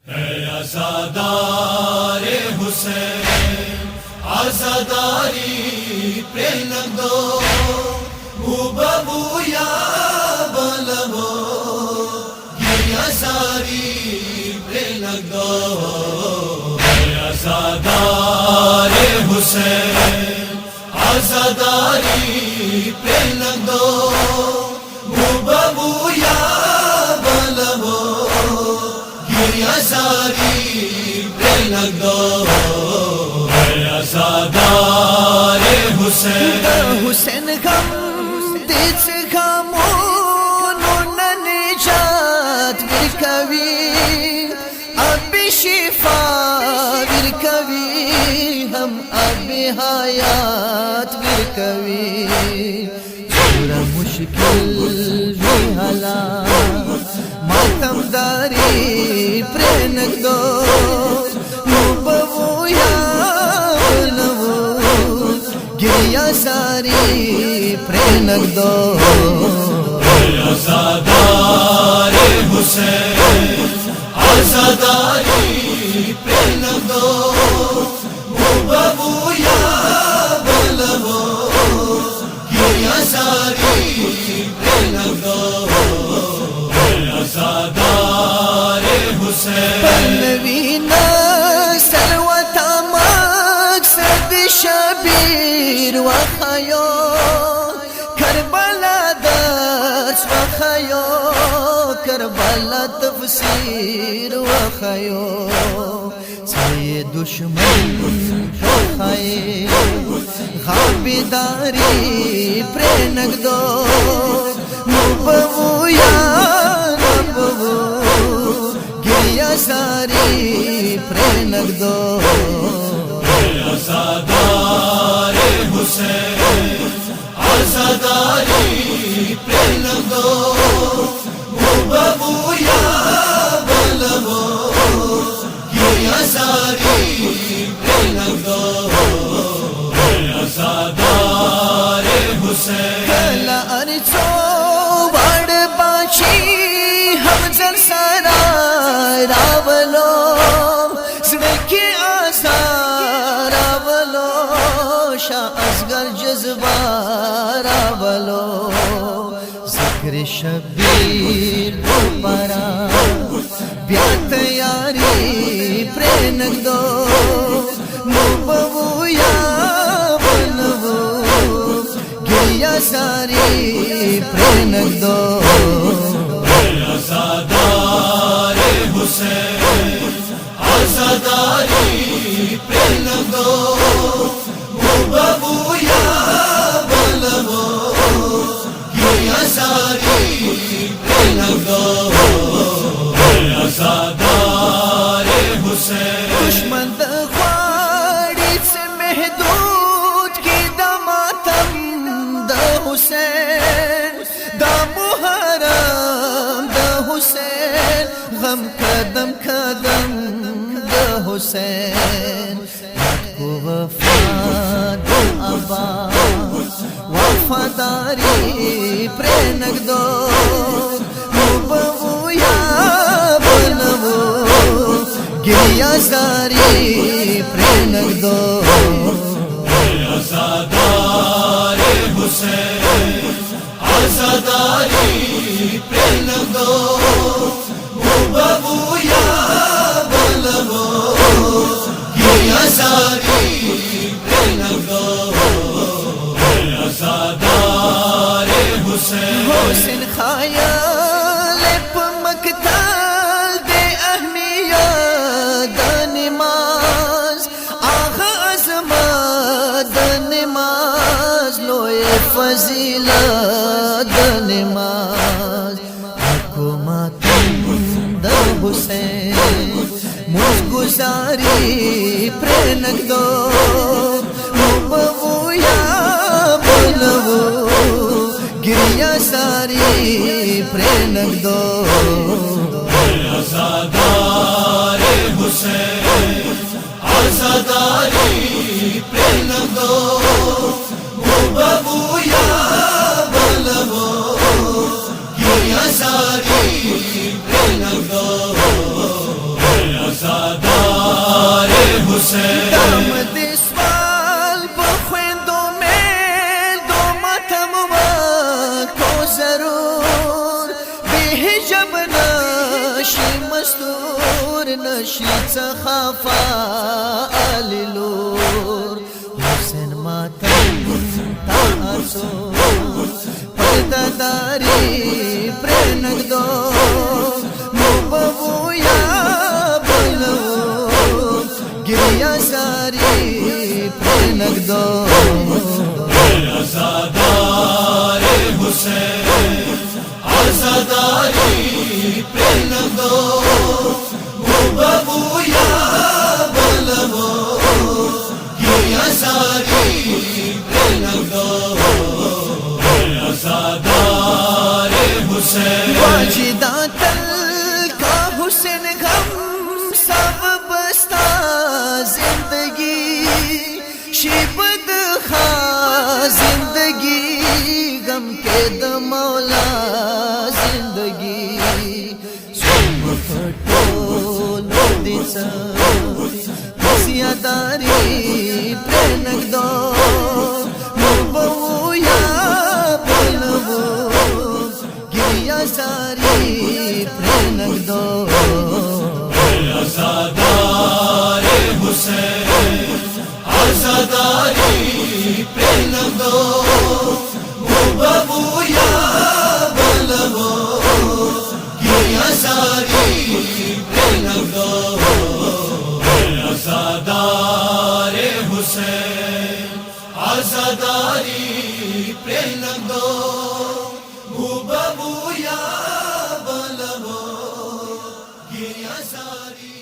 عزادار حسین عزاداری پرلندو بوبابو یا بلبو گریا ساری پرلندو عزادار حسین عزاداری پرلندو بوبابو یا بلبو گریا ساری پرلندو عزادار حسین حسین غم دیت غمونو ننجات ورکوی اب شفا ورکوی ہم اب حیات ورکوی پورا مشکل بھی حالات ماتم داری پرنک دو مبو یا بلو گریا ساری پرنک دو عزادار حسین عزاداری پرنک دو مبو یا بلو گریا ساری پرنک دو عزادار حسین پلوینا سروتا مقصد شبیر و خیو کربلا درس و خیو کربلا تفسیر و خیو سے دشمن و خیو غابداری پرنک دو مبو یا مبو گریا ساری پرنک دو عزادار حسین عزاداری پرنک دو مبو یا بلو گریا ساری پرنک دو عزادار حسین کلا ارچو بڑ باچی ہم زر سارا راولو سڑکی آسار راولو شاہ اصغر جذبہ راولو ذکر شبیر دوبارہ بیا تیاری پرنک دو مبو یا بلو گریا ساری پرنک دو عزادار حسین عزاداری پرنک دو مبو یا بلو گریا ساری پرنک دو عزادار حسین دشمن دخواڑی سے محدود کی دماتم دا حسین دا محرم دا حسین غم قدم قدم دا حسین کو وفا دو ابا وفاداری پرنک دو مبو یا بلو گریا ساری پرنک دو عزادار حسین عزاداری پرنک دو مبو یا بلو گریا ساری پرنک دو عزادار حسین حسین خیال پا مقتل دے اہمیت دا نماز آغا عظمت دا نماز لوئے فضیلت دا نماز حکومتم دا حسین مجھ گزاری پرنک دو مبو یا بلو گریا ساری پرنک دو عزادار حسین عزاداری پرنک دو مبو یا بلو گریا ساری پرنک دو حسین دام دسوال بخویندو میل دو ماتم کو ضرور بے حجب نشی مستور نشی څخافا عللور حسین ماتم تاسو پردہ داری پرنگدو مبو یا بلو گریا ساری پرنگدو عزادار حسین عزاداری پرنگدو مبو یا بلو گریا ساری پرنگدو عزادار حسین واجدہ تل کا حسین غم سب بستا زندگی شیبد خواہ زندگی غم کے مولا زندگی سم پھٹول دیسا حسیاداری پرنگدو مبو یا بلو گریا ساری پرنگدو عزادار حسین عزاداری پرنگدو مبو یا بلو گریا ساری پرنگدو عزادار حسین عزاداری پرنگدو مبو یا بلو گریا ساری